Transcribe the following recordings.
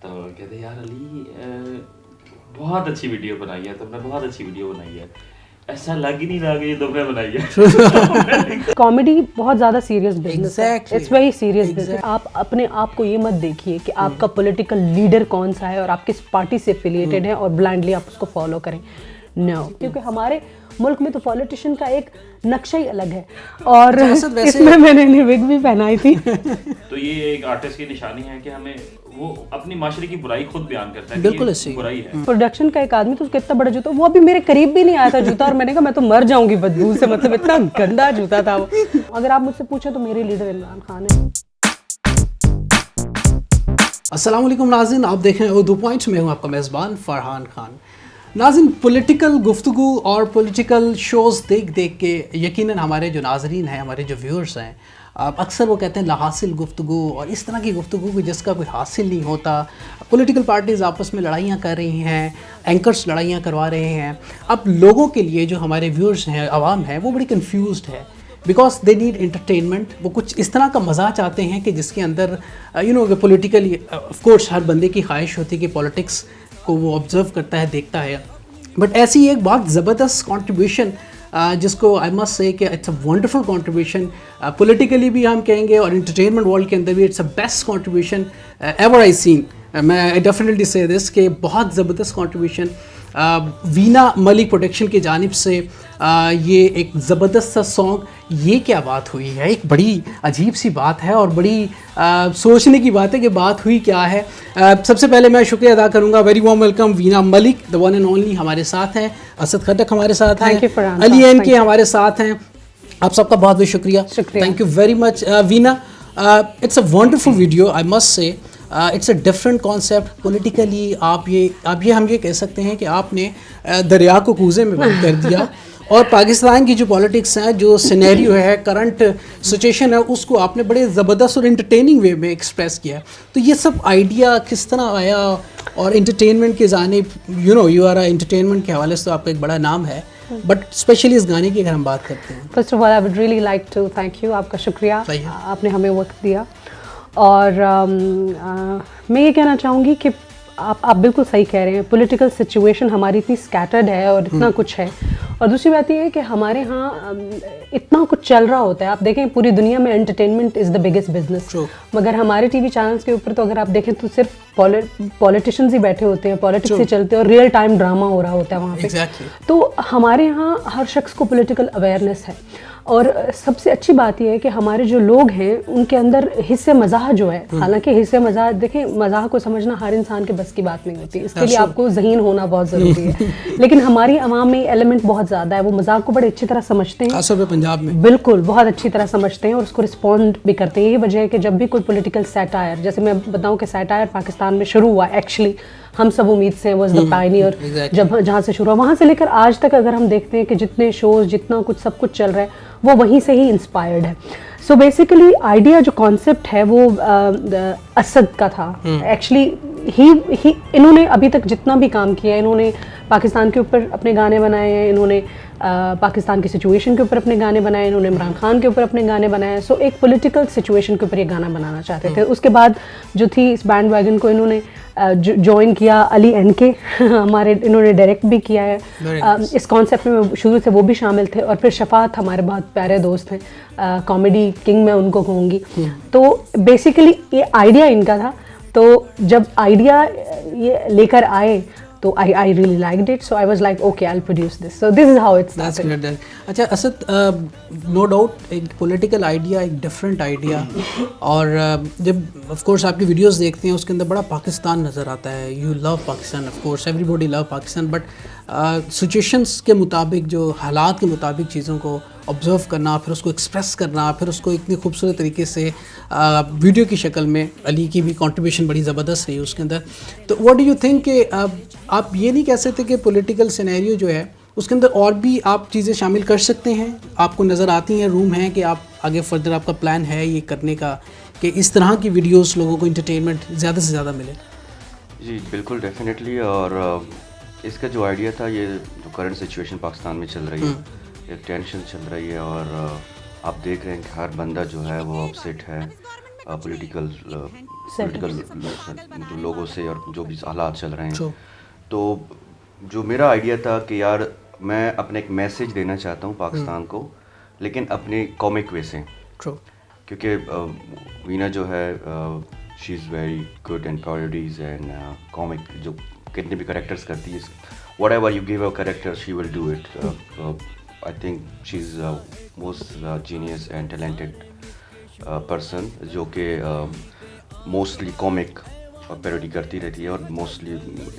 तो कहते यार अली बहुत अच्छी वीडियो बनाई है तुमने, बहुत अच्छी वीडियो बनाई है, ऐसा लग ही नहीं रहा कि ये तुमने बनाई है। कॉमेडी बहुत ज़्यादा सीरियस बिजनेस है, Exactly. It's very serious business. आप अपने आप को ये मत देखिए कि आपका पॉलिटिकल लीडर कौन सा है और आप किस पार्टी से एफिलिएटेड है और ब्लाइंडली आप उसको फॉलो करें। नो, क्योंकि हमारे मुल्क में तो पॉलिटिशियन का एक नक्शा ही अलग है और इसमें मैंने विग भी पहनाई थी। तो ये एक आर्टिस्ट की निशानी है कि हमें वो अपनी माशरे की बुराई खुद बयान करता है, बिल्कुल कि ये बुराई है। प्रोडक्शन का एक आदमी तो उसका इतना बड़ा जूता, वो अभी मेरे करीब भी नहीं आया था जूता और मैंने कहा मैं तो मर जाऊंगी बदबू से, मतलब इतना गंदा जूता था वो। अगर आप मुझसे पूछे तो मेरे लीडर इमरान खान है। अस्सलाम वालेकुम नाज़रीन, आप देख रहे हैं उर्दू पॉइंट्स में, हूँ आपका मेज़बान फरहान खान। नाज़रीन, पॉलिटिकल गुफ्तगू और पॉलिटिकल शोज़ देख देख के यकीनन हमारे जो नाज़रीन हैं, हमारे जो व्यूअर्स हैं, अक्सर वो कहते हैं लाहासिल गुफ्तगू और इस तरह की गुफ्तगू की जिसका कोई हासिल नहीं होता। पॉलिटिकल पार्टीज़ आपस में लड़ाइयाँ कर रही हैं, एंकर्स लड़ाइयाँ करवा रहे हैं। अब लोगों के लिए जो हमारे व्यूअर्स हैं, आवाम है, वो बड़ी कन्फ्यूज़्ड है बिकॉज दे नीड एंटरटेनमेंट। वो कुछ इस तरह का मज़ा चाहते हैं कि जिसके अंदर पॉलिटिकली ऑफ कोर्स हर बंदे की ख्वाहिश होती है कि पॉलिटिक्स को वो ऑब्ज़र्व करता है, देखता है। बट ऐसी एक बहुत ज़बरदस्त कंट्रीब्यूशन जिसको आई मस्ट से कि it's a wonderful contribution, politically भी हम कहेंगे और एंटरटेनमेंट वर्ल्ड के अंदर भी it's a best contribution ever I seen. मैं डेफिनेटली से दिस कि बहुत ज़बरदस्त कंट्रीब्यूशन वीना मलिक प्रोडक्शन की जानिब से ये एक ज़बरदस्त सा सॉन्ग। ये क्या बात हुई है, एक बड़ी अजीब सी बात है और बड़ी सोचने की बात है कि बात हुई क्या है। सबसे पहले मैं शुक्रिया अदा करूंगा, very warm welcome Veena Malik, the one and only हमारे साथ हैं, असद खटक हमारे साथ हैं, अली एन के हमारे साथ हैं। आप सबका बहुत बहुत शुक्रिया, thank you very much Veena. It's a wonderful video, I must say it's a different concept politically. आप ये हम ये कह सकते हैं कि आपने दरिया को कूज़े में बंद कर दिया और पाकिस्तान की जो पॉलिटिक्स है, जो सिनेरियो है, करंट सिचुएशन है, उसको आपने बड़े ज़बरदस्त और एंटरटेनिंग वे में एक्सप्रेस किया। तो ये सब आइडिया किस तरह आया और एंटरटेनमेंट के जानिब यू आर एंटरटेनमेंट के हवाले से तो आपका एक बड़ा नाम है, बट स्पेशली इस गाने की अगर हम बात करते हैं। First of all I would really like to thank you, आपका शुक्रिया, आपने हमें वक्त दिया। और मैं ये कहना चाहूँगी कि आप बिल्कुल सही कह रहे हैं, पॉलिटिकल सिचुएशन हमारी इतनी स्कैटर्ड है और इतना कुछ है। और दूसरी बात ये है कि हमारे यहाँ इतना कुछ चल रहा होता है। आप देखें पूरी दुनिया में entertainment is the biggest business, मगर हमारे टीवी चैनल्स के ऊपर तो अगर आप देखें तो सिर्फ पॉलिटिशियंस ही बैठे होते हैं, पॉलिटिक्स ही चलते हैं और रियल टाइम ड्रामा हो रहा होता है वहाँ पे। तो हमारे यहाँ हर शख्स को पॉलिटिकल अवेयरनेस है और सबसे अच्छी बात यह है कि हमारे जो लोग हैं उनके अंदर हिस्से मज़ाह जो है, हालांकि हिस्से मज़ाह देखें, मज़ाह को समझना हर इंसान के बस की बात नहीं होती, इसके लिए आपको ज़हीन होना बहुत ज़रूरी है। लेकिन हमारी आवाम में एलिमेंट बहुत ज़्यादा है, वो मज़ाक को बड़े अच्छी तरह समझते हैं, पंजाब में बिल्कुल बहुत अच्छी तरह समझते हैं और उसको रिस्पॉन्ड भी करते हैं। यही वजह है कि जब भी कोई पॉलिटिकल सैटायर, जैसे मैं बताऊँ कि सैटायर पाकिस्तान में शुरू हुआ, एक्चुअली हम सब उम्मीद से वाज द पायनियर, जब जहाँ से शुरू हुआ वहाँ से लेकर आज तक अगर हम देखते हैं कि जितने शोज़, जितना कुछ सब कुछ चल रहा है वो वहीं से ही इंस्पायर्ड है। सो बेसिकली आइडिया जो कॉन्सेप्ट है वो असद का था एक्चुअली। ही इन्होंने अभी तक जितना भी काम किया, इन्होंने पाकिस्तान के ऊपर अपने गाने बनाए हैं, इन्होंने पाकिस्तान की सिचुएशन के ऊपर अपने गाने बनाए, इन्होंने इमरान खान के ऊपर अपने गाने बनाए। सो एक पॉलिटिकल सिचुएशन के ऊपर ये गाना बनाना चाहते थे। उसके बाद जो थी इस बैंड वैगन को इन्होंने ज्वाइन किया अली एन के हमारे, इन्होंने डायरेक्ट भी किया है इस कॉन्सेप्ट में, शुरू से वो भी शामिल थे। और फिर शफात हमारे बहुत प्यारे दोस्त हैं, कॉमेडी किंग मैं उनको कहूँगी। तो बेसिकली ये आइडिया इनका था, तो जब आइडिया ये लेकर आए तो I really liked it, so I was like okay I'll produce this, so this is how it started. अच्छा असद, नो डाउट एक पॉलिटिकल आइडिया, एक डिफरेंट आइडिया, और जब ऑफ कोर्स आपकी वीडियोस देखते हैं उसके अंदर बड़ा पाकिस्तान नज़र आता है। You love Pakistan, of course everybody love Pakistan, but situations के मुताबिक, जो हालात के मुताबिक चीज़ों को ऑब्ज़र्व करना, फिर उसको एक्सप्रेस करना, फिर उसको इतनी खूबसूरत तरीके से वीडियो की शक्ल में, अली की भी कंट्रीब्यूशन बड़ी ज़बरदस्त रही उसके अंदर। तो व्हाट डू यू थिंक कि आप ये नहीं कह सकते कि पॉलिटिकल सिनेरियो जो है उसके अंदर और भी आप चीज़ें शामिल कर सकते हैं? आपको नज़र आती हैं, रूम है कि आप आगे फर्दर आपका प्लान है ये करने का कि इस तरह की वीडियोस लोगों को इंटरटेनमेंट ज़्यादा से ज़्यादा मिले? जी बिल्कुल, डेफिनेटली। और इसका जो आइडिया था, ये जो करंट सिचुएशन पाकिस्तान में चल रही है, एक टेंशन चल रही है और आप देख रहे हैं कि हर बंदा जो है वो अपसेट है पॉलिटिकल पॉलिटिकल लोगों से और जो भी हालात चल रहे हैं। True. तो जो मेरा आइडिया था कि यार मैं अपने एक मैसेज देना चाहता हूँ पाकिस्तान को, लेकिन अपने कॉमिक वे से, True. क्योंकि वीना जो है she is very good and parodies and comic, जो कितने भी करेक्टर्स करती है, what ever you give a character she will do it. I think she is most genius and talented person, जो कि मोस्टली कॉमिक पैरोडी करती रहती है, और mostly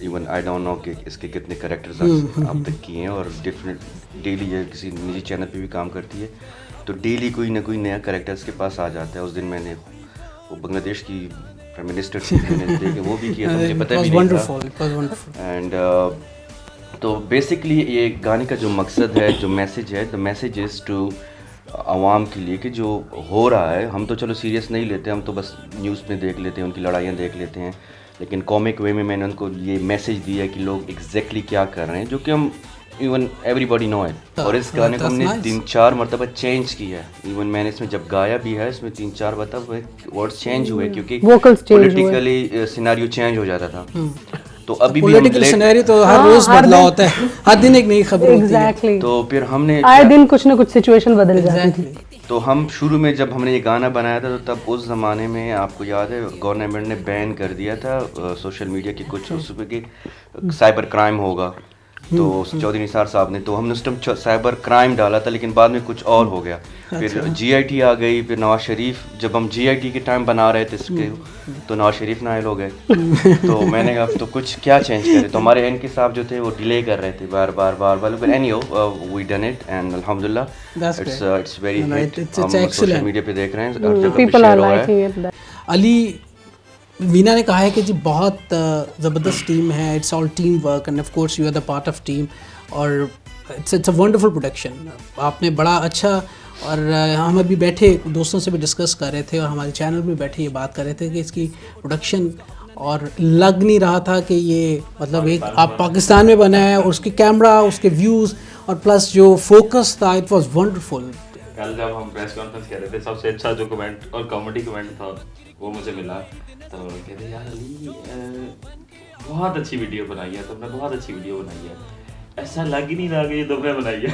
even I don't know कि इसके कितने करेक्टर्स अब तक किए हैं, और डिफरेंट डेली ये किसी निजी चैनल पे भी काम करती है, तो डेली कोई ना कोई नया करेक्टर इसके पास आ जाता है। उस दिन मैंने वो बांग्लादेश की प्राइम मिनिस्टर थी, मैंने देखे वो भी किया था, मुझे पता भी नहीं था। एंड तो बेसिकली ये गाने का जो मकसद है, जो मैसेज है, द मैसेज इज़ टू आवाम के लिए कि जो हो रहा है, हम तो चलो सीरियस नहीं लेते, हम तो बस न्यूज़ में देख लेते हैं, उनकी लड़ाइयाँ देख लेते हैं, लेकिन कॉमिक वे में मैंने उनको ये मैसेज दिया है कि लोग एग्जैक्टली क्या कर रहे हैं, जो कि हम इवन एवरीबॉडी नो इट। और इस गाने को हमने 3-4 मरतबा चेंज किया है। इवन मैंने इसमें जब गाया भी है, इसमें 3-4 वर्ड्स चेंज हुए, क्योंकि पॉलिटिकली सिनेरियो चेंज हो जाता था। तो अभी भी पॉलिटिकल सिनेरियो तो हर रोज बदला होता है, हर दिन एक नई खबर होती है। तो फिर हमने आए दिन कुछ ना कुछ सिचुएशन बदल जाती थी। तो हम शुरू में जब हमने ये गाना बनाया था, तो तब उस ज़माने में आपको याद है गवर्नमेंट ने बैन कर दिया था सोशल मीडिया की कुछ उसमें कि साइबर क्राइम होगा, तो चौधरी निसार साहब ने, तो हमने उस टाइम साइबर क्राइम डाला था, लेकिन बाद में कुछ और हो गया। फिर GIT आ गई, फिर नवाज शरीफ, जब हम GIT के टाइम बना रहे थे इसके, तो नवाज शरीफ नाइल हो गए। तो मैंने कहा अब तो कुछ क्या चेंज करें, तो हमारे NK साहब जो थे वो डिले कर रहे थे बार बार, लेकिन anyhow we done it and अल्हम्दुलिल्लाह इट्स वेरी हिट। हम सोशल मीडिया पे देख रहे हैं, people are liking it. Ali, Veena ने कहा है कि जी बहुत ज़बरदस्त टीम है, it's all team work and of course you are the part of team, और इट्स अ वंडरफुल प्रोडक्शन। आपने बड़ा अच्छा, और हम अभी बैठे दोस्तों से भी डिस्कस कर रहे थे, और हमारे चैनल में बैठे ये बात कर रहे थे कि इसकी प्रोडक्शन, और लग नहीं रहा था कि ये मतलब एक आप पाकिस्तान में बना है, और उसकी कैमरा, उसके व्यूज़, और प्लस जो फोकस था, इट वाज वंडरफुल। कल जब हम प्रेस कॉन्फ्रेंस कर रहे थे, सबसे अच्छा जो कमेंट और कॉमेडी कमेंट था वो मुझे मिला, तो कहते यार अली बहुत अच्छी वीडियो बनाई है तुमने, बहुत अच्छी वीडियो बनाई है, ऐसा लग ही नहीं रहा कि ये तुमने बनाई है।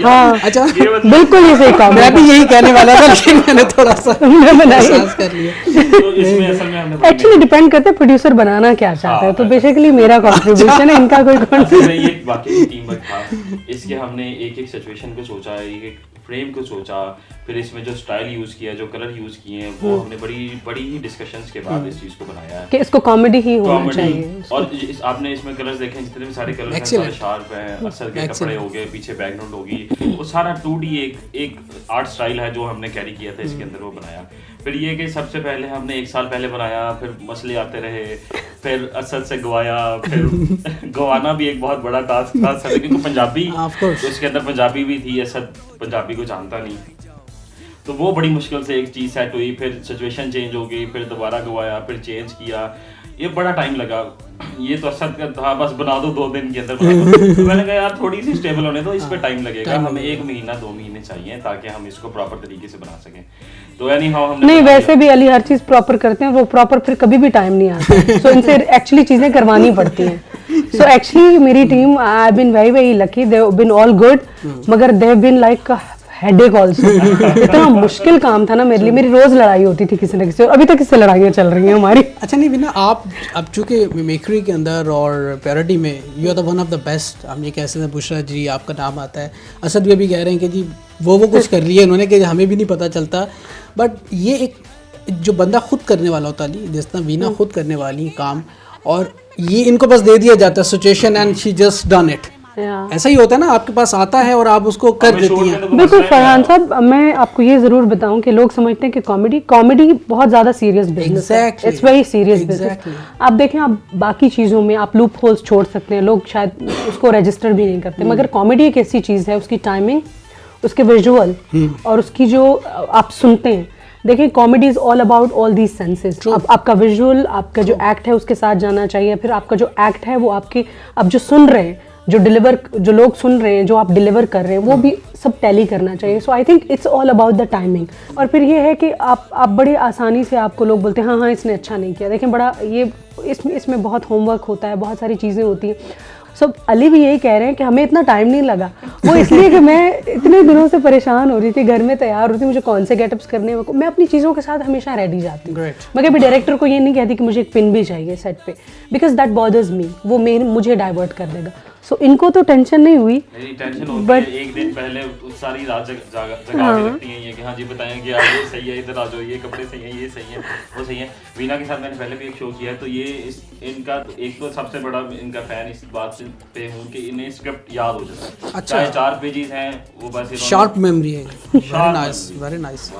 हाँ, अच्छा, बिल्कुल ये सही कहा। मैं भी यही कहने वाला था, लेकिन मैंने थोड़ा सा एहसास कर लिया। तो इसमें असल में हमने एक्चुअली डिपेंड करता है प्रोड्यूसर बनाना क्या चाहता है, तो बेसिकली मेरा कंट्रीब्यूशन है, इनका कोई कंट्रीब्यूशन नहीं। ये बाकी टीम वर्क था, इसके हमने एक सिचुएशन को सोचा, एक फ्रेम को सोचा, फिर इसमें जो स्टाइल यूज किया, जो कलर यूज किए हैं, वो हमने बड़ी ही डिस्कशंस के बाद इस चीज को बनाया है कि इसको कॉमेडी ही होना चाहिए। और आपने इसमें कलर्स देखे, जितने भी सारे कलर्स हैं सारे शार्प हैं, असर के कपड़े हो गए, पीछे बैकग्राउंड होगी, वो सारा 2D एक आर्ट स्टाइल है जो हमने कैरी किया था इसके अंदर, वो बनाया। फिर ये कि सबसे पहले हमने 1 साल पहले बनाया, फिर मसले आते रहे, फिर असद से गवाया, फिर गवाना भी एक बहुत बड़ा टास्क था, क्योंकि पंजाबी तो उसके अंदर पंजाबी भी थी, असद पंजाबी को जानता नहीं, तो वो बड़ी मुश्किल से एक चीज़ सेट हुई, फिर सिचुएशन चेंज हो गई, फिर दोबारा गवाया, फिर चेंज किया, ये बड़ा टाइम लगा। ये तो असद का था, बस बना दो 2 दिन के अंदर तो मैंने कहा यार थोड़ी सी स्टेबल होने दो, इस पे टाइम लगेगा, हमें 1 महीना 2 महीने चाहिए ताकि हम इसको प्रॉपर तरीके से बना सकें। तो यानी हाँ हमने नहीं, वैसे भी अली हर चीज़ प्रॉपर करते हैं, वो प्रॉपर फिर कभी भी टाइम नहीं आता, सो इनसे एक्चुअली चीज़ें करवानी पड़ती हैं। सो एक्चुअली मेरी team, I have been very lucky, they have been all good, मगर they have been like headache also. इतना मुश्किल काम था ना मेरे लिए, मेरी रोज लड़ाई होती थी किसी न किसी, और अभी तक इससे लड़ाइयाँ चल रही हैं हमारी। अच्छा नहीं बिना, आप अब चूँकि मिमिक्री के अंदर और पैरोडी में you are the one of the best, हम ये कह सकते हैं, बुशरा जी आपका नाम आता है, असद भी कह रहे हैं कि जी वो कुछ कर रही है उन्होंने, कि हमें भी नहीं पता चलता, बट ये एक जो बंदा खुद करने वाला होता है, जिस तरह वीना खुद करने वाली काम, और ये इनको बस दे दिया जाता है situation and she just done it, ऐसा ही होता है ना, आपके पास आता है और आप उसको कर देती हैं। बिल्कुल फरहान साहब, मैं आपको ये जरूर बताऊं कि लोग समझते हैं कि कॉमेडी बहुत ज्यादा सीरियस बिजनेस है, इट्स वेरी सीरियस बिजनेस। आप देखें, आप बाकी चीज़ों में आप लूप होल्स छोड़ सकते हैं, लोग शायद उसको रजिस्टर भी नहीं करते, मगर कॉमेडी एक ऐसी चीज़ है, उसकी टाइमिंग, उसके विजुअल और उसकी जो आप सुनते हैं, देखिए comedy is all about all these senses. आपका विजुअल, आपका जो एक्ट है उसके साथ जाना चाहिए, फिर आपका जो एक्ट है वो आपके, आप जो सुन रहे हैं जो लोग सुन रहे हैं, जो आप डिलीवर कर रहे हैं, वो भी सब टैली करना चाहिए. So I think it's all about the timing. और फिर ये है कि आप बड़ी आसानी से आपको लोग बोलते हैं हाँ इसने अच्छा नहीं किया. देखें बड़ा ये इसमें बहुत होमवर्क होता है, बहुत सारी चीज़ें होती हैं. सब अली भी यही कह रहे हैं कि हमें इतना टाइम नहीं लगा. वो इसलिए कि मैं इतने दिनों से परेशान हो रही थी, घर में तैयार होती, मुझे कौन से गेटअप्स करने हैं. मैं अपनी चीज़ों के साथ हमेशा रेडी जाती हूँ. मैं कभी डायरेक्टर को ये नहीं कहती कि मुझे एक पिन भी चाहिए सेट पे, बिकॉज दैट बॉदर्स मी. वो मुझे डाइवर्ट कर देगा. सो इनको तो टेंशन नहीं हुई. नहीं टेंशन होती है. एक दिन पहले सारी रात जगा के रखती हैं ये कि हाँ जी बताएं कि यार ये सही है, इधर आ जाओ, ये कपड़े सही हैं, ये सही है, वो सही है. वीना के साथ मैंने पहले भी एक शो किया है, तो ये इनका एक तो सबसे बड़ा इनका फैन इस बात पे हूँ कि इन्हें स्क्रिप्ट याद हो जाता है. अच्छा, चाहे 4 पेजेस हैं वो बस शार्प मेमोरी है. Very nice.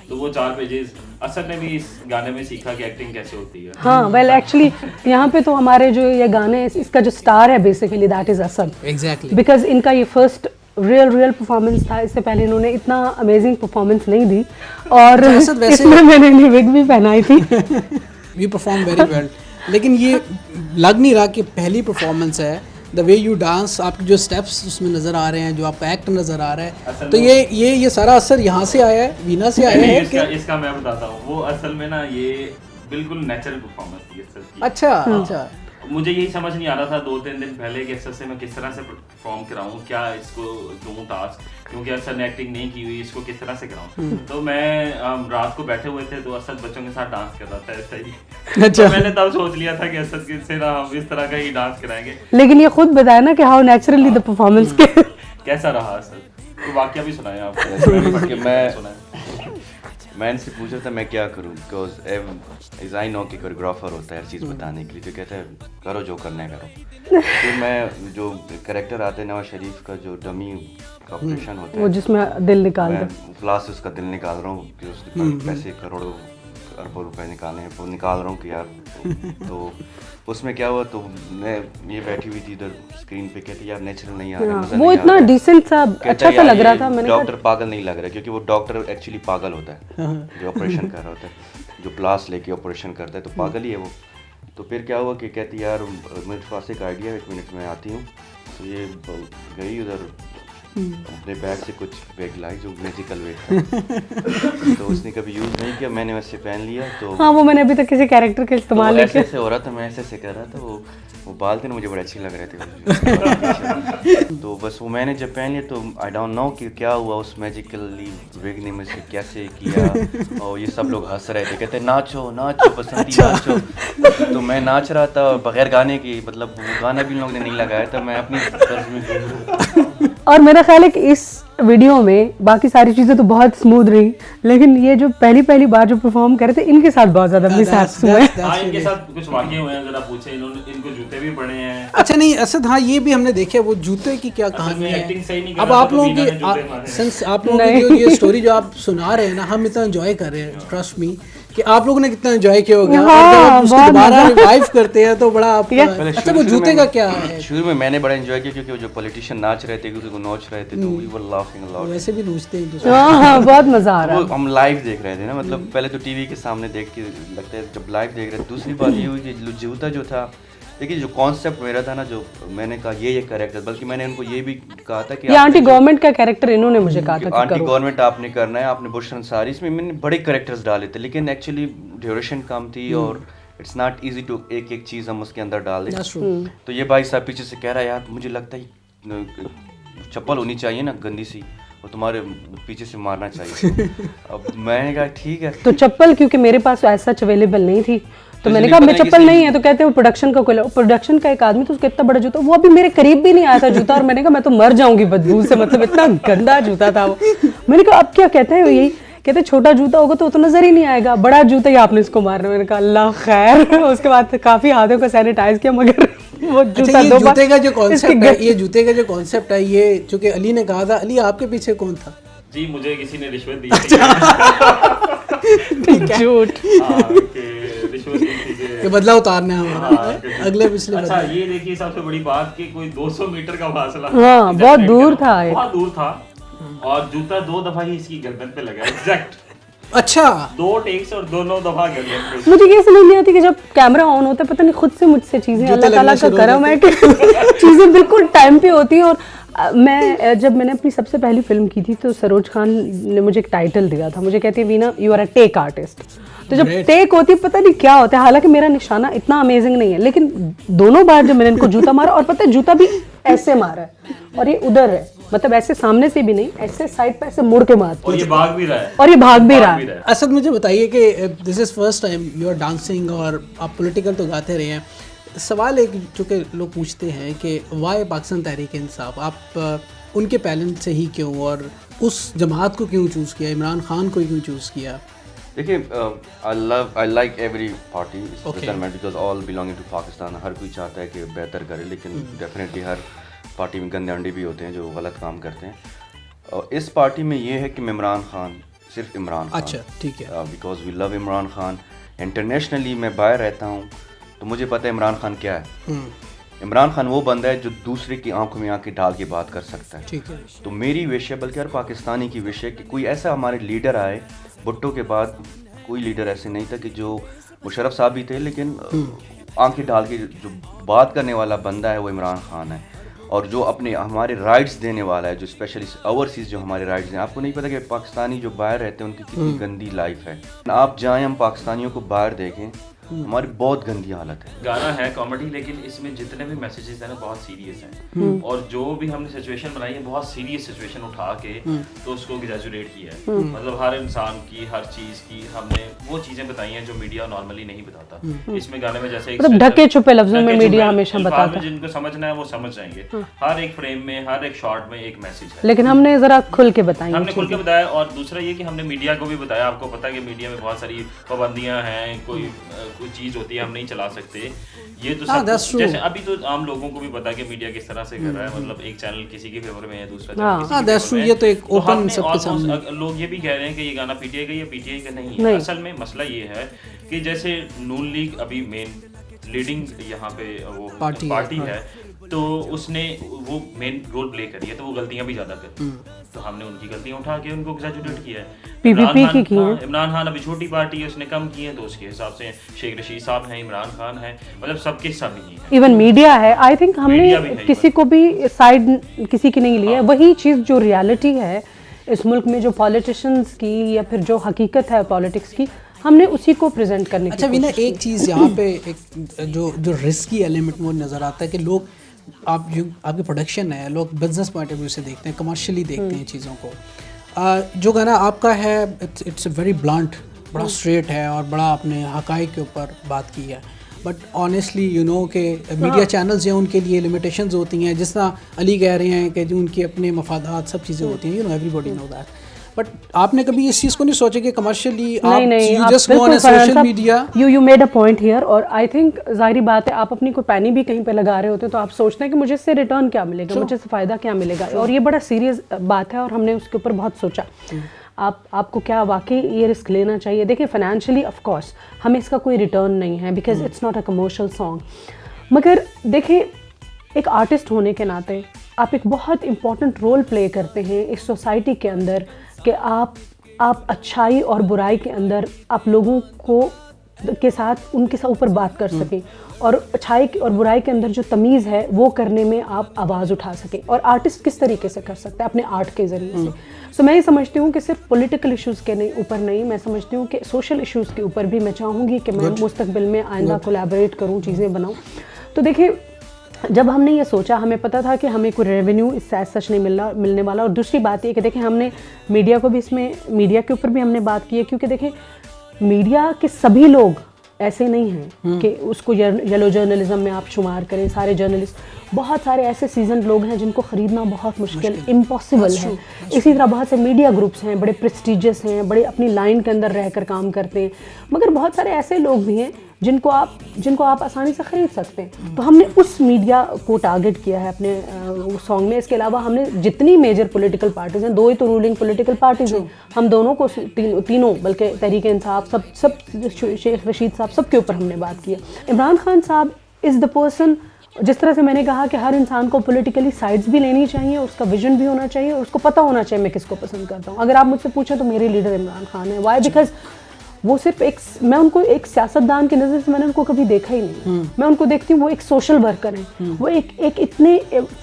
तो वो 4 पेजेस असद ने भी इस गाने में सीखा कि एक्टिंग कैसे होती है. हाँ वेल एक्चुअली यहाँ पे तो हमारे जो ये गाने इसका जो स्टार है basically that is Asad. Exactly. Because इनका ये फर्स्ट रियल परफॉर्मेंस था. इससे पहले इन्होंने इतना अमेजिंग परफॉर्मेंस नहीं दी. और इसमें मैंने इन्हें विग भी पहनाई थी. We perform very well. लेकिन ये लग नहीं रहा कि पहली परफॉर्मेंस है. द वे यू डांस, आपके जो स्टेप्स उसमें नज़र आ रहे हैं, जो आपका एक्ट नज़र आ रहा है, तो ये सारा असर यहाँ से आया है, वीना से आया है. इसका मैं बताता हूँ. वो असल में ना ये बिल्कुल नेचुरल परफॉर्मेंस थी असद की. अच्छा. मुझे यही समझ नहीं आ रहा था 2-3 दिन पहले कि असद से मैं किस तरह से परफॉर्म कराऊं, क्या इसको दूं टास्क, क्योंकि असद ने एक्टिंग नहीं की हुई, इसको किस तरह से कराऊं. तो मैं रात को बैठे हुए थे तो असद बच्चों के साथ डांस कर रहा था ऐसा ही. अच्छा. तो मैंने तब सोच लिया था कि असद से ना हम इस तरह का ही डांस कराएंगे. लेकिन ये खुद बताया ना कि हाउ नेचुरली द परफॉर्मेंस कैसा रहा असद. तो वाकया भी सुनाया आपको. मैं इनसे पूछा था मैं क्या करूं, बिकॉज आई नो कि कोरियोग्राफर होता है हर चीज़ बताने के लिए, तो कहता है करो जो करना है करो. फिर मैं जो कैरेक्टर आते हैं नवाज शरीफ का जो डमी का ऑपरेशन होता है वो जिसमें दिल निकाल मैं फ्लास उसका दिल निकाल रहा हूँ कि उसके पैसे करोड़ों अरबों रुपए निकालने हैं, वो निकाल रहा हूँ कि यार. तो उसमें क्या हुआ, तो मैं ये बैठी हुई थी इधर स्क्रीन पे, कहती यार नेचुरल नहीं आ रहा, वो इतना डिसेंट सा अच्छा सा लग रहा था. मैंने डॉक्टर पागल नहीं लग रहा, क्योंकि वो डॉक्टर एक्चुअली पागल होता है जो ऑपरेशन कर रहा होता है, जो प्लास लेके ऑपरेशन करता है, तो पागल ही है वो. तो फिर क्या हुआ कि कहती यार मेरे पास एक आइडिया है, 1 मिनट में आती हूँ. तो ये गई उधर अपने बैग से कुछ बैग लाई जो मैजिकल बैग था. तो उसने कभी यूज़ नहीं किया, मैंने वैसे पहन लिया. तो हाँ वो मैंने अभी तक किसी कैरेक्टर के इस्तेमाल नहीं किया. ऐसे हो रहा था, मैं ऐसे कर रहा था. वो बाल थे ना मुझे बड़े अच्छे लग रहे थे. तो बस वो मैंने जब पहन लिया तो आई डोंट नो कि क्या हुआ उस मैजिकली बैग ने मुझे कैसे किया. और ये सब लोग हंस रहे थे, कहते नाचो नाचो बसंती नाचो. तो मैं नाच रहा था बगैर गाने की, मतलब गाना भी लोगों ने नहीं लगाया था, मैं अपनी तर्ज में. और मेरा ख्याल है कि इस वीडियो में बाकी सारी चीज़ें तो बहुत स्मूथ रही, लेकिन ये जो पहली बार जो परफॉर्म कर रहे थे इनके साथ बहुत ज़्यादा मिसहैप्स हुए. इनके साथ कुछ वाक़ये हुए हैं, जरा पूछे. इनको जूते भी पड़े हैं. अच्छा नहीं असद, हाँ ये भी हमने देखा, वो जूते की क्या कहानी है. अब आप लोगों की सिंस आप लोगों की ये स्टोरी जो आप सुना रहे हैं ना, हम इतना एंजॉय कर रहे हैं, ट्रस्ट मी कि आप लोगों ने कितना एंजॉय किया होगा. हाँ, उसको दोबारा रिवाइव करते हैं तो बड़ा आप. अच्छा वो जूते का क्या है? शुरू में मैंने बड़ा एंजॉय किया क्योंकि वो जो पॉलिटिशियन नाच रहे थे, किसी को नोच रहे थे, तो we were laughing a lot. वैसे भी नोचते हैं. हां बहुत मजा आ रहा है. हम लाइव देख रहे थे ना, मतलब पहले तो टीवी के सामने देख के लगता है, जब लाइव देख रहे थे. दूसरी बात ये हुई कि जूता जो था, देखिए जो कॉन्सेप्ट मेरा था ना, जो मैंने कहा ये कैरेक्टर, बल्कि मैंने उनको ये भी कहा था कि एंटी गवर्नमेंट का कैरेक्टर इन्होंने मुझे कहा था कि एंटी गवर्नमेंट आपने करना है, आपने बुशरन सारी, इसमें मैंने बड़े कैरेक्टर्स डाले थे, लेकिन एक्चुअली ड्यूरेशन कम थी और इट्स नॉट इजी टू एक चीज़ हम उसके अंदर डाल दें. तो ये भाई साहब पीछे से कह रहा है यार मुझे लगता है चप्पल होनी चाहिए ना गंदी सी, और तुम्हारे पीछे से मारना चाहिए. अब मैंने कहा ठीक है. तो चप्पल क्योंकि मेरे पास ऐसा अवेलेबल नहीं थी, तो मैंने कहा मेरे चप्पल नहीं है. तो कहते हैं प्रोडक्शन का एक आदमी, तो उसका इतना बड़ा जूता, वो अभी मेरे करीब भी नहीं आया था जूता, और मैंने कहा मैं तो मर जाऊंगी बदबू से, मतलब इतना गंदा जूता था वो. मैंने कहा अब क्या कहते हैं, यही कहते छोटा जूता होगा तो नजर ही नहीं आएगा, बड़ा जूता ही आपने इसको मारना. मैंने कहा अल्लाह खैर. उसके बाद काफी हाथों को सैनिटाइज किया, मगर वो जूता ये जूते का जो कॉन्सेप्ट है, ये जूते का जो कॉन्सेप्ट है, ये चूंकि अली ने कहा था, अली आपके पीछे कौन था? जी मुझे किसी ने रिश्वत दी. झूठ. कि बदला उतारना है हमारा अगले पिछले. अच्छा ये देखिए सबसे बड़ी बात कि कोई 200 मीटर का फासला, हाँ बहुत दूर था, बहुत दूर था, और जूता 2 दफा ही इसकी गर्दन पे लगा एग्जैक्ट. अच्छा 2 टेक्स और दोनों दफा कर लिया। मुझे ये समझ नहीं आती कि जब कैमरा ऑन होता है पता नहीं खुद से मुझसे चीज़ें, अल्लाह ताला का करम है कि चीज़ें बिल्कुल टाइम पे होती हैं। और जब मैंने अपनी सबसे पहली फिल्म की थी तो सरोज खान ने मुझे एक टाइटल दिया था, मुझे कहती है Veena you are a tech artist. तो जब टेक होती है पता नहीं क्या होता है, हालांकि मेरा निशाना इतना अमेजिंग नहीं है, लेकिन दोनों बार जब मैंने इनको जूता मारा, और पता है जूता भी ऐसे मारा है और ये उधर है, मतलब ऐसे सामने से भी नहीं, ऐसे साइड पे ऐसे मुड़ के मारती और ये भाग भी रहा है, और ये भाग भी रहा है। असद मुझे बताइए कि this is first time you are dancing और आप पॉलिटिकल तो गाते रहे हैं। सवाल एक जो कि लोग पूछते हैं कि वाई पाकिस्तान तहरीक इंसाफ, आप उनके पैलेंट से ही क्यों और उस जमात को क्यों चूज़ किया, इमरान खान को क्यों चूज़ किया? देखिए I like every party because all belonging to Pakistan. हर कोई चाहता है कि बेहतर करे, लेकिन डेफिनेटली हर पार्टी में गंदे अंडे भी होते हैं जो गलत काम करते हैं। और इस पार्टी में ये है कि मैं इमरान खान, सिर्फ इमरान खान, अच्छा ठीक है, because we love Imran Khan. Internationally मैं बाहर रहता हूँ तो मुझे पता है इमरान खान क्या है। इमरान खान वो बंदा है जो दूसरे की आंखों में आंखें डाल के बात कर सकता है। ठीक है, तो मेरी विश है, बल्कि हर पाकिस्तानी की विश है कि कोई ऐसा हमारे लीडर आए। भुट्टो के बाद कोई लीडर ऐसे नहीं था कि जो मुशर्रफ साहब भी थे, लेकिन आंखें डाल के जो बात करने वाला बंदा है वो इमरान खान है। और जो अपने हमारे राइट्स देने वाला है, जो स्पेशली ओवरसीज़ जो हमारे राइट्स हैं। आपको नहीं पता कि पाकिस्तानी जो बाहर रहते हैं उनकी कितनी गंदी लाइफ है। आप जाएं, हम पाकिस्तानियों को बाहर देखें, हमारी बहुत गंदी हालत है। गाना है कॉमेडी, लेकिन इसमें जितने भी मैसेजेस हैं ना बहुत सीरियस हैं, और जो भी हमने सिचुएशन बनाई है बहुत सीरियस सिचुएशन उठा के तो उसको एग्जैजुरेट किया है। मतलब हर इंसान की, हर चीज की हमने वो चीजें बताई हैं जो मीडिया नॉर्मली नहीं बताता। इसमें गाने में जैसे मतलब ढके छुपे लफ्जों में मीडिया हमेशा बताता है, जिनको समझना है वो समझ जाएंगे। हर एक फ्रेम में, हर एक शॉट में एक मैसेज है, लेकिन हमने जरा खुल के बताई, हमने खुल के बताया। और दूसरा ये कि हमने मीडिया को भी बताया। आपको पता है कि मीडिया में बहुत सारी पाबंदियां हैं, कोई चीज होती है हम नहीं चला सकते। ये तो सब जैसे अभी तो आम लोगों को भी पता है कि मीडिया किस तरह से कर रहा है। मतलब एक चैनल किसी के फेवर में है, दूसरा चैनल किसी के फेवर में है। ये तो एक ओपन सबके सामने। लोग ये भी कह रहे हैं कि ये गाना पीटीआई का या पीटीआई का नहीं है। असल में मसला ये है कि जैसे नून लीग अभी मेन लीडिंग यहाँ पे वो पार्टी है, तो उसने वो मेन रोल प्ले करी है, तो वो गलतियां भी ज्यादा करती है। तो हमने उनकी गलतियां उठा के उनको एग्जैजुरेट किया है। पीपीपी की है। इमरान खान अभी छोटी पार्टी है, उसने कम की है, तो उसके हिसाब से शेख रशीद साहब हैं, इमरान खान है, मतलब सबके सब ही हैं। इवन मीडिया है। आई थिंक हमने किसी को भी साइड किसी की नहीं ली है। वही चीज़ जो रियलिटी है इस मुल्क में, जो पॉलिटिशियंस की या फिर जो हकीकत है पॉलिटिक्स की, हमने उसी को प्रेजेंट करने की। अच्छा वीना, एक चीज़ यहाँ पे एक जो रिस्की एलिमेंट मुझे नज़र आता है कि लोग आपकी प्रोडक्शन है, लोग बिजनेस पॉइंट ऑफ व्यू से देखते हैं, कमर्शियली देखते हैं चीज़ों को। जो गाना आपका है इट्स वेरी ब्लंट, बड़ा स्ट्रेट है और बड़ा अपने हकाइक के ऊपर बात की है। बट ऑनेस्टली यू नो कि मीडिया चैनल्स हैं, उनके लिए लिमिटेशंस होती हैं। जिस तरह अली कह रहे हैं कि जो उनके अपने मफादात सब चीज़ें होती हैं, you know everybody know that. But आपने कभी इस चीज़ को नहीं सोचा कि कमर्शियली आप you just go on social media? You made a point here. और आई थिंक जाहिर बात है, आप अपनी कोई पैनी भी कहीं पे लगा रहे होते हैं तो आप सोचते हैं कि मुझे इससे रिटर्न क्या मिलेगा, मुझे इससे फ़ायदा क्या मिलेगा। और ये बड़ा सीरियस बात है और हमने उसके ऊपर बहुत सोचा। आपको क्या वाकई ये रिस्क लेना चाहिए? देखिए फाइनेंशियली ऑफ कोर्स हमें इसका कोई रिटर्न नहीं है, because it's not a commercial song. मगर देखिए एक आर्टिस्ट होने के नाते आप एक बहुत इम्पॉर्टेंट रोल प्ले करते हैं इस सोसाइटी के अंदर, कि आप अच्छाई और बुराई के अंदर आप लोगों को के साथ उनके साथ ऊपर बात कर सकें, और अच्छाई और बुराई के अंदर जो तमीज़ है वो करने में आप आवाज़ उठा सकें। और आर्टिस्ट किस तरीके से कर सकते हैं? अपने आर्ट के ज़रिए से। सो मैं ये समझती हूँ कि सिर्फ पॉलिटिकल इश्यूज़ के ऊपर नहीं, मैं समझती हूँ कि सोशल इश्यूज़ के ऊपर भी मैं चाहूँगी कि मैं मुस्तकबिल में आइंदा कोलैबोरेट करूँ, चीज़ें बनाऊँ। तो देखिए जब हमने ये सोचा, हमें पता था कि हमें कोई रेवेन्यू इससे सच नहीं मिलने वाला। और दूसरी बात ये कि देखिए हमने मीडिया को भी मीडिया के ऊपर भी हमने बात की है, क्योंकि देखिए मीडिया के सभी लोग ऐसे नहीं हैं कि उसको येलो जर्नलिज्म में आप शुमार करें। सारे जर्नलिस्ट, बहुत सारे ऐसे सीजन लोग हैं जिनको ख़रीदना बहुत मुश्किल, इम्पॉसिबल है। इसी तरह बहुत से मीडिया ग्रुप्स हैं, बड़े प्रेस्टिजियस हैं, बड़े अपनी लाइन के अंदर रहकर काम करते हैं, मगर बहुत सारे ऐसे लोग भी हैं जिनको आप आसानी से ख़रीद सकते हैं। तो हमने उस मीडिया को टारगेट किया है अपने सॉन्ग में। इसके अलावा हमने जितनी मेजर पॉलिटिकल पार्टीज़ हैं, 2 ही तो रूलिंग पॉलिटिकल पार्टीज़ हैं, हम दोनों को तीनों बल्कि तहरीक इंसाफ सब शेख रशीद साहब सबके ऊपर हमने बात की है। इमरान खान साहब इज़ द पर्सन जिस तरह से मैंने कहा कि हर इंसान को पॉलिटिकली साइड्स भी लेनी चाहिए, उसका विजन भी होना चाहिए और उसको पता होना चाहिए मैं किसको पसंद करता हूँ। अगर आप मुझसे पूछें तो मेरे लीडर इमरान खान है। वाई? बिकॉज वो सिर्फ एक, मैं उनको एक सियासतदान की नज़र से मैंने उनको कभी देखा ही नहीं। मैं उनको देखती हूँ वो एक सोशल वर्कर हैं, वो एक इतने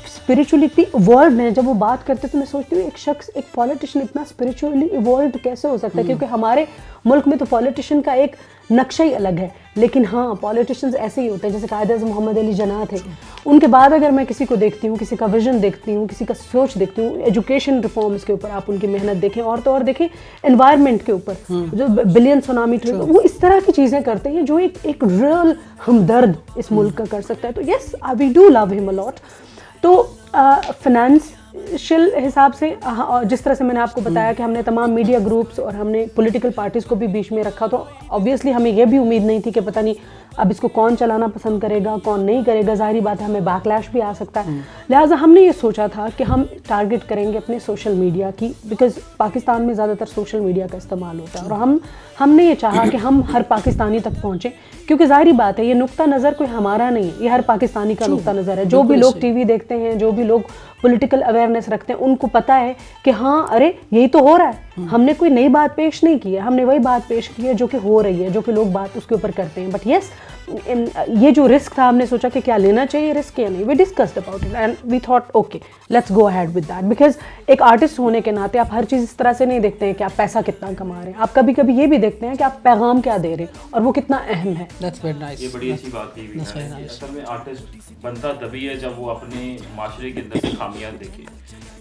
स्पिरिचुअली इवॉल्व हैं। जब वो बात करते तो मैं सोचती हूँ एक शख्स, एक पॉलिटिशियन इतना स्पिरिचुअली इवॉल्व कैसे हो सकता है, क्योंकि हमारे मुल्क में तो पॉलिटिशियन का एक नक्शा ही अलग है। लेकिन हाँ, पॉलिटिशियंस ऐसे ही होते हैं, जैसे कायद-ए-आज़म मोहम्मद अली जिन्ना थे। उनके बाद अगर मैं किसी को देखती हूँ, किसी का विजन देखती हूँ, किसी का सोच देखती हूँ, एजुकेशन रिफॉर्म्स के ऊपर आप उनकी मेहनत देखें, और तो और देखें एनवायरनमेंट के ऊपर जो बिलियन सुनामी ट्रिप, वो इस तरह की चीज़ें करते हैं जो एक रियल हमदर्द इस मुल्क का कर सकता है। तो yes, we do love him a lot. तो फाइनेंशियल हिसाब से और जिस तरह से मैंने आपको बताया कि हमने तमाम मीडिया ग्रुप्स और हमने पॉलिटिकल पार्टीज़ को भी बीच में रखा, तो ऑब्वियसली हमें यह भी उम्मीद नहीं थी कि पता नहीं अब इसको कौन चलाना पसंद करेगा, कौन नहीं करेगा। ज़ाहिर बात है हमें बैकलैश भी आ सकता है। लिहाजा हमने ये सोचा था कि हम टारगेट करेंगे अपने सोशल मीडिया की, बिकॉज़ पाकिस्तान में ज़्यादातर सोशल मीडिया का इस्तेमाल होता है और हमने ये चाहा कि हम हर पाकिस्तानी तक पहुँचें, क्योंकि ज़ाहिर बात है ये नुक्ता नज़र कोई हमारा नहीं है, ये हर पाकिस्तानी का नुक्ता नज़र है। जो भी लोग टीवी देखते हैं, जो भी लोग पॉलिटिकल अवेयरनेस रखते हैं, उनको पता है कि हाँ, अरे यही तो हो रहा है। हमने कोई नई बात पेश नहीं की है, हमने वही बात पेश की है जो कि हो रही है, जो कि लोग बात उसके ऊपर करते हैं। बट येस, ये जो रिस्क था, हमने सोचा कि क्या लेना चाहिए रिस्क या नहीं। We discussed about it and we thought okay, let's go ahead with that. Because एक आर्टिस्ट होने के नाते आप हर चीज़ इस तरह से नहीं देखते हैं कि आप पैसा कितना कमा रहे हैं, आप कभी कभी ये भी देखते हैं कि आप पैगाम क्या दे रहे हैं और वो कितना अहम है। That's very nice. ये बड़ी अच्छी बात की हुई है। असल में आर्टिस्ट बनता तभी है जब वो अपने माशरे के अंदर से खामियां देखे,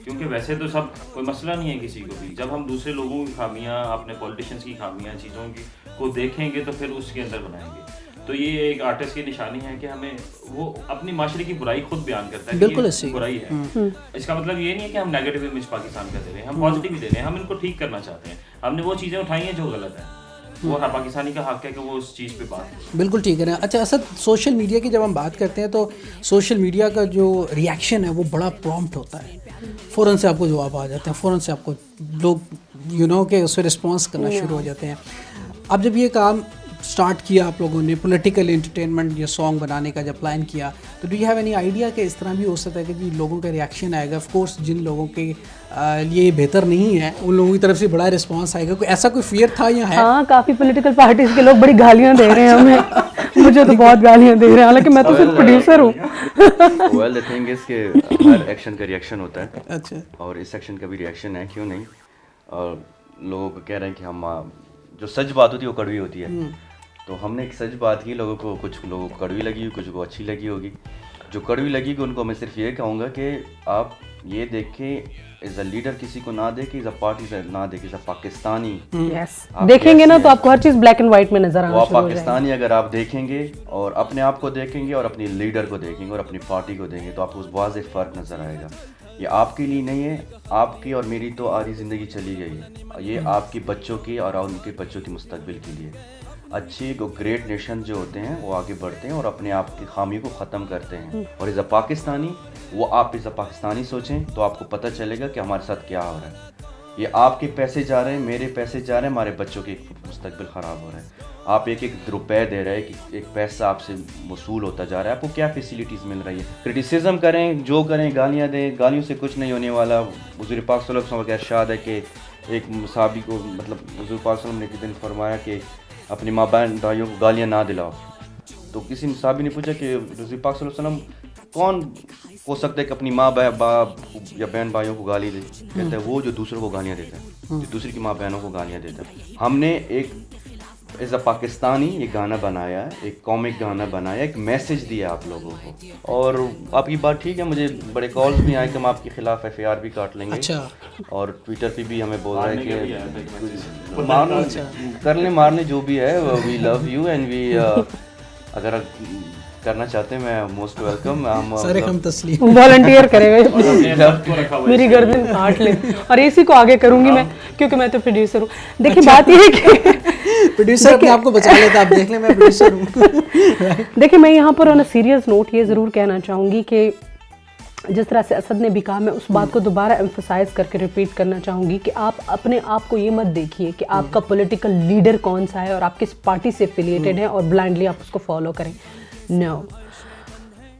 क्योंकि वैसे तो सब कोई मसला नहीं है किसी को भी। जब हम दूसरे लोगों की खामियां, अपने पॉलिटिशियंस की खामियां, चीज़ों की को देखेंगे तो फिर उसके अंदर बनाएंगे। तो ये एक आर्टिस्ट की निशानी है कि हमें वो अपनी माशरे की बुराई खुद बयान करता है, बिल्कुल कि ये बुराई है। इसका मतलब ये नहीं है कि हम नेगेटिव इमेज पाकिस्तान का दे रहे हैं, हम पॉजिटिव दे रहे हैं, हम इनको ठीक करना चाहते हैं। हमने वो चीज़ें उठाई हैं जो गलत है, वो हर पाकिस्तानी का हक है कि वो उस चीज़ पे बात करे। बिल्कुल ठीक है ना। अच्छा असद, सोशल मीडिया की जब हम बात करते हैं तो सोशल मीडिया का जो रिएक्शन है वो बड़ा प्रॉम्प्ट होता है, फ़ौरन से आपको जवाब आ जाते हैं, फ़ौरन से आपको लोग के उस पर रिस्पॉन्स करना शुरू हो जाते हैं। अब जब ये काम स्टार्ट किया आप लोगों ने, पॉलिटिकल एंटरटेनमेंट या सॉन्ग बनाने का जब प्लान किया, तो do you have any idea कि इस तरह भी हो सकता है कि लोगों का रिएक्शन आएगा? ऑफ कोर्स जिन लोगों के लिए बेहतर नहीं है उन लोगों की तरफ से बड़ा रिस्पांस आएगा, कोई ऐसा कोई फियर था या है? हाँ, काफ़ी पॉलिटिकल पार्टीज़ के लोग बड़ी गालियाँ दे रहे हैं हमें। मुझे तो बहुत गालियाँ दे रहे हैं, हालांकि मैं तो सिर्फ प्रोड्यूसर हूँ। वेल द थिंग इज कि हर एक्शन का रिएक्शन होता है। अच्छा। और इस एक्शन का भी रिएक्शन है, क्यों नहीं। और लोगों को कह रहे हैं कि हम जो सच बात होती है वो कड़वी होती है, तो हमने एक सच बात की, लोगों को, कुछ लोगों को कड़वी लगी, कुछ को अच्छी लगी होगी। जो कड़वी लगी कि उनको मैं सिर्फ ये कहूँगा कि आप ये देखें, एज अ लीडर किसी को ना देखें, एज अ पार्टी ना देखें, एज अ पाकिस्तानी। यस, देखेंगे ना तो आपको हर चीज़ ब्लैक एंड वाइट में नजर आना शुरू हो जाएगी। पाकिस्तानी अगर आप देखेंगे और अपने आप को देखेंगे और अपनी लीडर को देखेंगे और अपनी पार्टी को देखेंगे, तो आपको उस वाज़ेह फ़र्क नज़र आएगा। ये आपके लिए नहीं है, आपकी और मेरी तो आधी ज़िंदगी चली गई है, ये आपके बच्चों की और उनके बच्चों के मुस्तकबिल के लिए। अच्छे ग्रेट नेशन जो होते हैं वो आगे बढ़ते हैं और अपने आप की खामियों को ख़त्म करते हैं। और एज अ पाकिस्तानी, वो आप एज अ पाकिस्तानी सोचें तो आपको पता चलेगा कि हमारे साथ क्या हो रहा है। ये आपके पैसे जा रहे हैं, मेरे पैसे जा रहे हैं, हमारे बच्चों के मुस्तकबिल ख़राब हो रहा है। आप एक एक रुपये दे रहे हैं कि एक पैसा आपसे वसूल होता जा रहा है, आपको क्या फैसिलिटीज़ मिल रही है। क्रिटिसिज्म करें, जो करें, गालियाँ दें, गालियों से कुछ नहीं होने वाला। हुज़ूर पाक सल्लल्लाहु अलैहि वसल्लम का इरशाद है कि एक सहाबी को, मतलब हुज़ूर पाक सल्लल्लाहु अलैहि वसल्लम ने एक दिन फरमाया कि अपनी माँ बहन भाइयों को गालियाँ ना दिलाओ। तो किसी सहाबी ने पूछा कि हुज़ूर पाक सल्लल्लाहु अलैहि वसल्लम कौन हो सकता है कि अपनी माँ बाप या बहन भाइयों को गाली दे? कहते हैं वो जो दूसरों को गालियाँ देता है, जो दूसरी की माँ बहनों को गालियाँ देता है। हमने एक एज अ पाकिस्तानी ये गाना बनाया, एक कॉमिक गाना बनाया, एक मैसेज दिया आप लोगों को। और आपकी बात ठीक है, मुझे बड़े कॉल्स भी आए कि हम आपके खिलाफ FIR भी काट लेंगे। अच्छा। और ट्विटर पे भी हमें बोल रहे हैं कि करने मारने जो भी है, we love you and we अगर करना चाहते हैं मैं मोस्ट वेलकम। हम तस्लीम वॉलंटियर करेंगे, मेरी गर्दन काट ले और इसी को आगे करूंगी मैं, क्योंकि मैं तो प्रोड्यूसर हूँ। देखिए बात ये है कि प्रोड्यूसर अपने आपको बचा लेता, आप देख लें मैं प्रोड्यूसर हूँ। देखिए मैं यहाँ पर ऑन अ सीरियस नोट ये ज़रूर कहना चाहूँगी कि जिस तरह से असद ने भी कहा, मैं उस बात को दोबारा एम्फसाइज करके रिपीट करना चाहूँगी कि आप अपने आप को ये मत देखिए कि आपका पॉलिटिकल लीडर कौन सा है और आप किस पार्टी से एफिलिएटेड हैं और ब्लाइंडली आप उसको फॉलो करें। नो,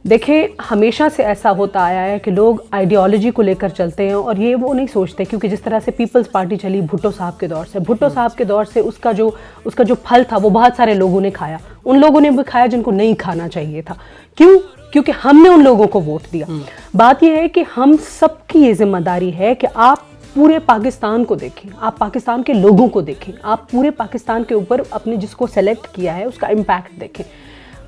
देखिए, हमेशा से ऐसा होता आया है कि लोग आइडियोलॉजी को लेकर चलते हैं और ये वो नहीं सोचते, क्योंकि जिस तरह से पीपल्स पार्टी चली भुट्टो साहब के दौर से, भुट्टो साहब के दौर से उसका जो फल था वो बहुत सारे लोगों ने खाया, उन लोगों ने भी खाया जिनको नहीं खाना चाहिए था। क्यों? क्योंकि हमने उन लोगों को वोट दिया। बात यह है कि हम सबकी ये जिम्मेदारी है कि आप पूरे पाकिस्तान को देखें, आप पाकिस्तान के लोगों को देखें, आप पूरे पाकिस्तान के ऊपर अपने जिसको सेलेक्ट किया है उसका इम्पैक्ट देखें।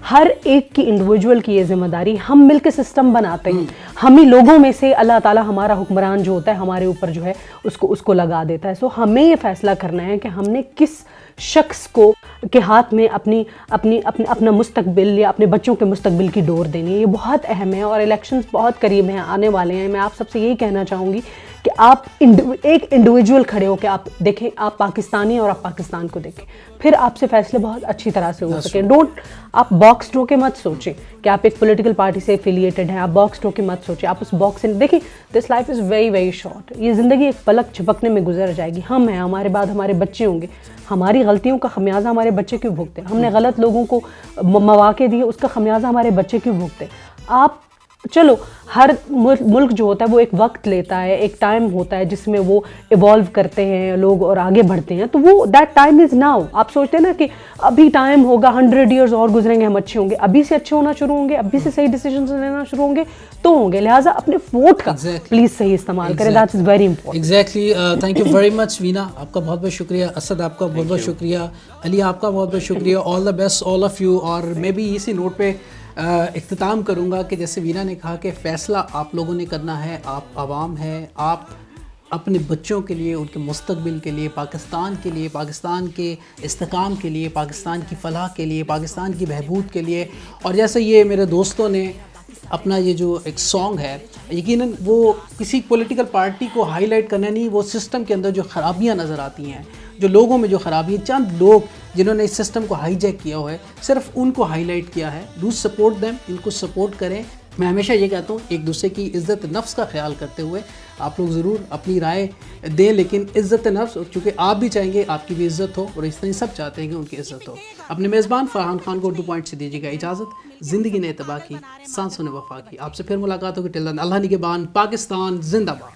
हर एक की इंडिविजुअल की ये जिम्मेदारी, हम मिलकर सिस्टम बनाते हैं, हम ही लोगों में से अल्लाह ताला हमारा हुक्मरान जो होता है हमारे ऊपर जो है उसको लगा देता है। सो हमें ये फैसला करना है कि हमने किस शख्स को के हाथ में अपना मुस्तकबिल या अपने बच्चों के मुस्तकबिल की डोर देनी है। ये बहुत अहम है और इलेक्शंस बहुत करीब हैं, आने वाले हैं। मैं आप सबसे यही कहना चाहूँगी कि आप एक इंडिविजुअल खड़े हो के आप देखें, आप पाकिस्तानी और आप पाकिस्तान को देखें, फिर आपसे फैसले बहुत अच्छी तरह से हो सकें। आप बॉक्स टो के मत सोचें कि आप एक पॉलिटिकल पार्टी से एफिलिएटेड हैं, आप बॉक्स टो के मत सोचें, आप उस बॉक्स से देखिए। This life is very very short, ये ज़िंदगी एक पलक झपकने में गुजर जाएगी। हम हैं, हमारे बाद हमारे बच्चे होंगे, हमारी गलतियों का खमियाजा हमारे बच्चे क्यों भुगते? हमने गलत लोगों को मौके दिए, उसका खमियाजा हमारे बच्चे क्यों भुगते? आप चलो, हर मुल्क जो होता है वो एक वक्त लेता है, एक टाइम होता है जिसमें वो इवॉल्व करते हैं लोग और आगे बढ़ते हैं, तो वो दैट टाइम इज़ नाउ। आप सोचते हैं ना कि अभी टाइम होगा, 100 ईयर्स और गुजरेंगे, हम अच्छे होंगे, अभी से अच्छे होना शुरू होंगे, अभी से सही डिसीजन लेना शुरू होंगे तो होंगे। लिहाजा अपने वोट का प्लीज़ सही इस्तेमाल करें, that is very important. Exactly, thank you very much Veena, आपका बहुत बहुत शुक्रिया। असद आपका बहुत बहुत शुक्रिया। अली आपका बहुत बहुत शुक्रिया। All the best all of you. और मैं भी इसी नोट पे इख्तिताम करूँगा कि जैसे वीना ने कहा कि फ़ैसला आप लोगों ने करना है, आप आवाम हैं, आप अपने बच्चों के लिए, उनके मुस्तकबिल के लिए, पाकिस्तान के लिए, पाकिस्तान के इस्तेकाम के लिए, पाकिस्तान की फ़लाह के लिए, पाकिस्तान की बहबूद के लिए। और जैसे ये मेरे दोस्तों ने अपना ये जो एक सॉन्ग है, यकीनन वो किसी पॉलिटिकल पार्टी को हाईलाइट करना नहीं, वो सिस्टम के अंदर जो ख़राबियाँ नज़र आती हैं, जो लोगों में जो ख़राबी, चंद लोग जिन्होंने इस सिस्टम को हाईजैक किया हुआ है, सिर्फ उनको हाईलाइट किया है। डू सपोर्ट देम, इनको सपोर्ट करें। मैं हमेशा ये कहता हूँ, एक दूसरे की इज़्ज़त नफ्स का ख्याल करते हुए आप लोग ज़रूर अपनी राय दें, लेकिन इज़्ज़त नफ्स, चूँकि आप भी चाहेंगे आपकी भी इज़्ज़त हो और इस तरह सब चाहते हैं कि उनकी इज़्ज़त हो। अपने मेज़बान फरहान खान को 2 पॉइंट से दीजिएगा इजाज़त। ज़िंदगी ने तबाह की, सांसों ने वफा की। आपसे फिर मुलाकात होगी। टिल देन, अल्लाह निगहबान, पाकिस्तान जिंदाबाद।